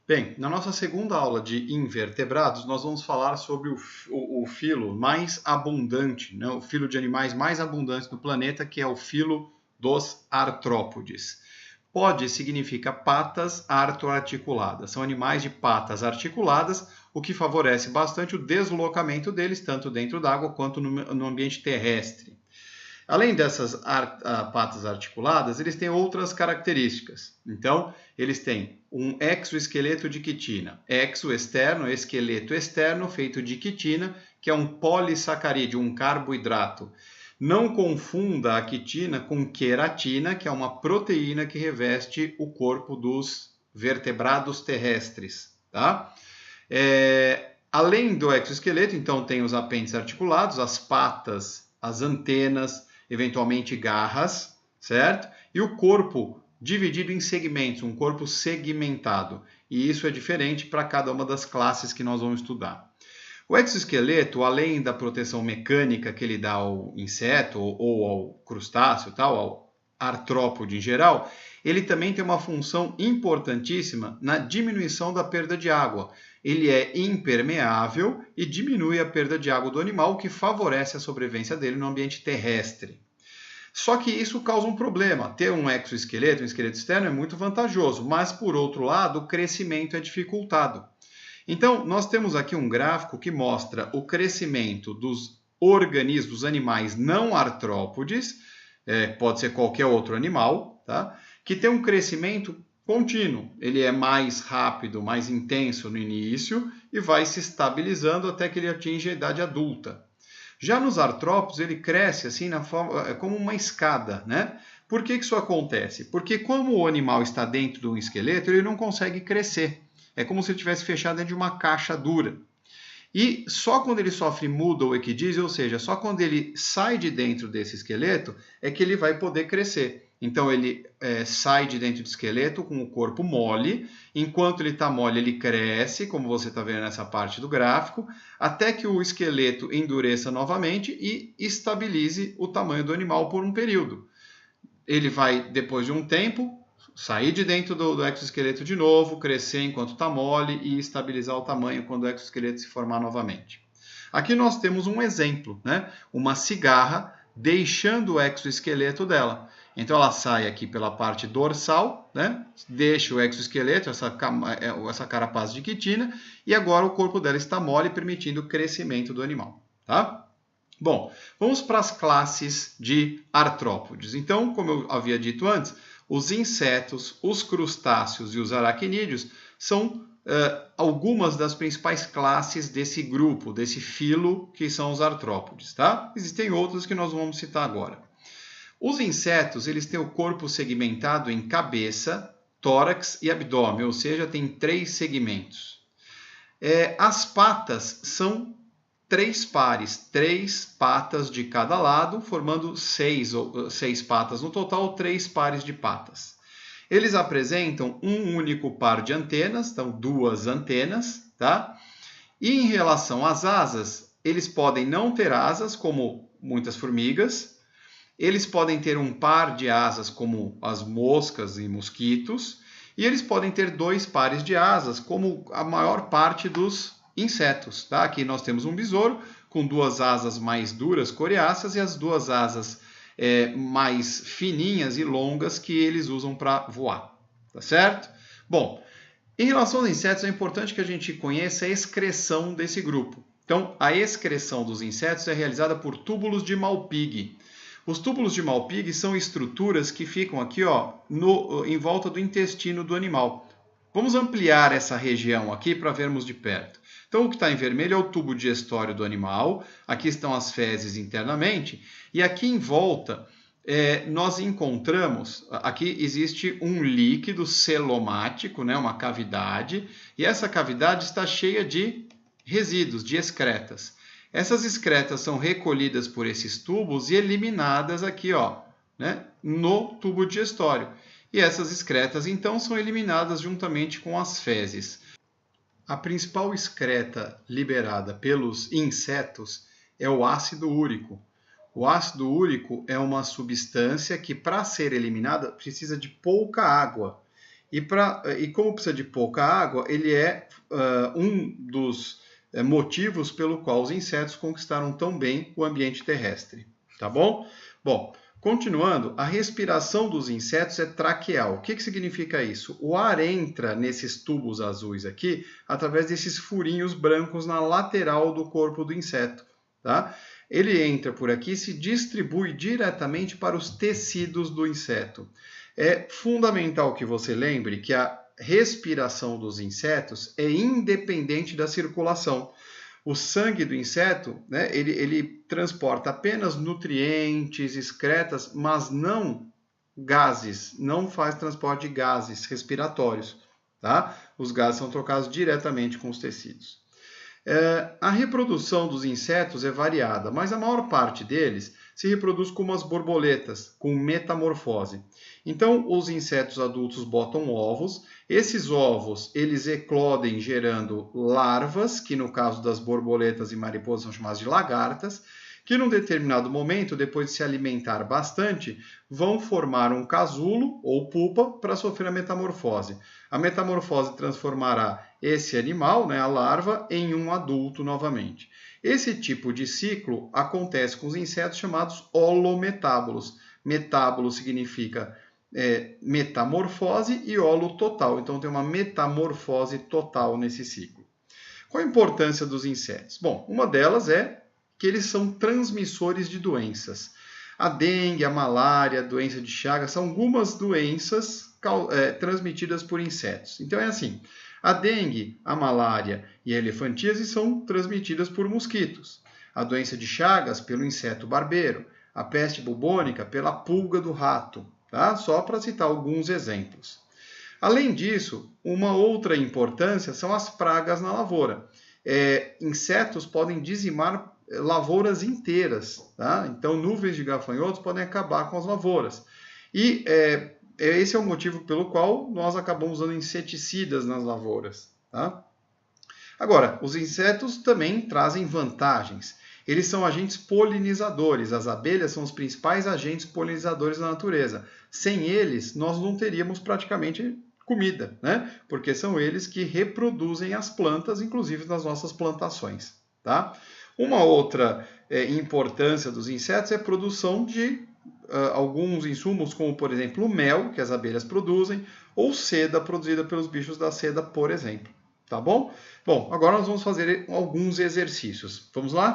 Bem, na nossa segunda aula de invertebrados, nós vamos falar sobre o filo mais abundante, né? O filo de animais mais abundante do planeta, que é o filo dos artrópodes. Pod significa patas artroarticuladas. São animais de patas articuladas, o que favorece bastante o deslocamento deles, tanto dentro d'água quanto no ambiente terrestre. Além dessas patas articuladas, eles têm outras características. Então, eles têm um exoesqueleto de quitina. Exo, externo, esqueleto externo, feito de quitina, que é um polissacarídeo, um carboidrato. Não confunda a quitina com queratina, que é uma proteína que reveste o corpo dos vertebrados terrestres. Tá? Além do exoesqueleto, então, tem os apêndices articulados, as patas, as antenas, eventualmente garras, certo? E o corpo dividido em segmentos, um corpo segmentado. E isso é diferente para cada uma das classes que nós vamos estudar. O exoesqueleto, além da proteção mecânica que ele dá ao inseto ou ao crustáceo, tal, ao artrópode em geral, ele também tem uma função importantíssima na diminuição da perda de água. Ele é impermeável e diminui a perda de água do animal, o que favorece a sobrevivência dele no ambiente terrestre. Só que isso causa um problema. Ter um exoesqueleto, um esqueleto externo, é muito vantajoso, mas, por outro lado, o crescimento é dificultado. Então, nós temos aqui um gráfico que mostra o crescimento dos organismos, dos animais não artrópodes, pode ser qualquer outro animal, tá? Que tem um crescimento contínuo. Ele é mais rápido, mais intenso no início e vai se estabilizando até que ele atinge a idade adulta. Já nos artrópodes, ele cresce assim como uma escada, né? Por que isso acontece? Porque como o animal está dentro de um esqueleto, ele não consegue crescer. É como se ele tivesse fechado dentro de uma caixa dura. E só quando ele sofre muda ou equidízia, ou seja, só quando ele sai de dentro desse esqueleto, é que ele vai poder crescer. Então ele sai de dentro do esqueleto com o corpo mole. Enquanto ele está mole, ele cresce, como você está vendo nessa parte do gráfico, até que o esqueleto endureça novamente e estabilize o tamanho do animal por um período. Ele vai, depois de um tempo, sair de dentro do exoesqueleto de novo, crescer enquanto está mole e estabilizar o tamanho quando o exoesqueleto se formar novamente. Aqui nós temos um exemplo, né? Uma cigarra deixando o exoesqueleto dela. Então ela sai aqui pela parte dorsal, né? Deixa o exoesqueleto, essa carapaça de quitina, e agora o corpo dela está mole, permitindo o crescimento do animal. Tá? Bom, vamos para as classes de artrópodes. Então, como eu havia dito antes, os insetos, os crustáceos e os aracnídeos são algumas das principais classes desse grupo, desse filo que são os artrópodes, tá? Existem outros que nós vamos citar agora. Os insetos, eles têm o corpo segmentado em cabeça, tórax e abdômen, ou seja, tem 3 segmentos. As patas são 3 pares, 3 patas de cada lado, formando 6 patas no total, 3 pares de patas. Eles apresentam um único par de antenas, então 2 antenas, tá? E em relação às asas, eles podem não ter asas, como muitas formigas. Eles podem ter um par de asas, como as moscas e mosquitos. E eles podem ter 2 pares de asas, como a maior parte dos insetos. Tá? Aqui nós temos um besouro com 2 asas mais duras, coriáceas, e as 2 asas mais fininhas e longas que eles usam para voar. Tá certo? Bom, em relação aos insetos, é importante que a gente conheça a excreção desse grupo. Então, a excreção dos insetos é realizada por túbulos de Malpighi. Os túbulos de Malpighi são estruturas que ficam aqui em volta do intestino do animal. Vamos ampliar essa região aqui para vermos de perto. Então, o que está em vermelho é o tubo digestório do animal. Aqui estão as fezes internamente. E aqui em volta, nós encontramos... Aqui existe um líquido celomático, né, uma cavidade. E essa cavidade está cheia de resíduos, de excretas. Essas excretas são recolhidas por esses tubos e eliminadas aqui, né, no tubo digestório. E essas excretas, então, são eliminadas juntamente com as fezes. A principal excreta liberada pelos insetos é o ácido úrico. O ácido úrico é uma substância que, para ser eliminada, precisa de pouca água. E como precisa de pouca água, ele é um dos motivos pelo qual os insetos conquistaram tão bem o ambiente terrestre. Tá bom? Bom, continuando, a respiração dos insetos é traqueal. O que significa isso? O ar entra nesses tubos azuis aqui através desses furinhos brancos na lateral do corpo do inseto. Tá? Ele entra por aqui e se distribui diretamente para os tecidos do inseto. É fundamental que você lembre que a respiração dos insetos é independente da circulação. O sangue do inseto, né, ele transporta apenas nutrientes, excretas, mas não gases, não faz transporte de gases respiratórios. Tá? Os gases são trocados diretamente com os tecidos. A reprodução dos insetos é variada, mas a maior parte deles se reproduz como as borboletas, com metamorfose. Então, os insetos adultos botam ovos. Esses ovos, eles eclodem gerando larvas, que no caso das borboletas e mariposas são chamadas de lagartas, que num determinado momento, depois de se alimentar bastante, vão formar um casulo ou pupa para sofrer a metamorfose. A metamorfose transformará esse animal, né, a larva, em um adulto novamente. Esse tipo de ciclo acontece com os insetos chamados holometábolos. Metábolo significa metamorfose e holo total. Então tem uma metamorfose total nesse ciclo. Qual a importância dos insetos? Bom, uma delas é que eles são transmissores de doenças. A dengue, a malária, a doença de Chagas são algumas doenças transmitidas por insetos. Então é assim, a dengue, a malária e a elefantíase são transmitidas por mosquitos. A doença de Chagas pelo inseto barbeiro. A peste bubônica pela pulga do rato. Tá? Só para citar alguns exemplos. Além disso, uma outra importância são as pragas na lavoura. Insetos podem dizimar lavouras inteiras. Tá? Então, nuvens de gafanhotos podem acabar com as lavouras. E esse é o motivo pelo qual nós acabamos usando inseticidas nas lavouras. Tá? Agora, os insetos também trazem vantagens. Eles são agentes polinizadores. As abelhas são os principais agentes polinizadores da natureza. Sem eles, nós não teríamos praticamente comida, né? Porque são eles que reproduzem as plantas, inclusive nas nossas plantações. Tá? Uma outra importância dos insetos é a produção de alguns insumos, como por exemplo o mel, que as abelhas produzem, ou seda produzida pelos bichos da seda, por exemplo. Tá bom? Bom, agora nós vamos fazer alguns exercícios. Vamos lá?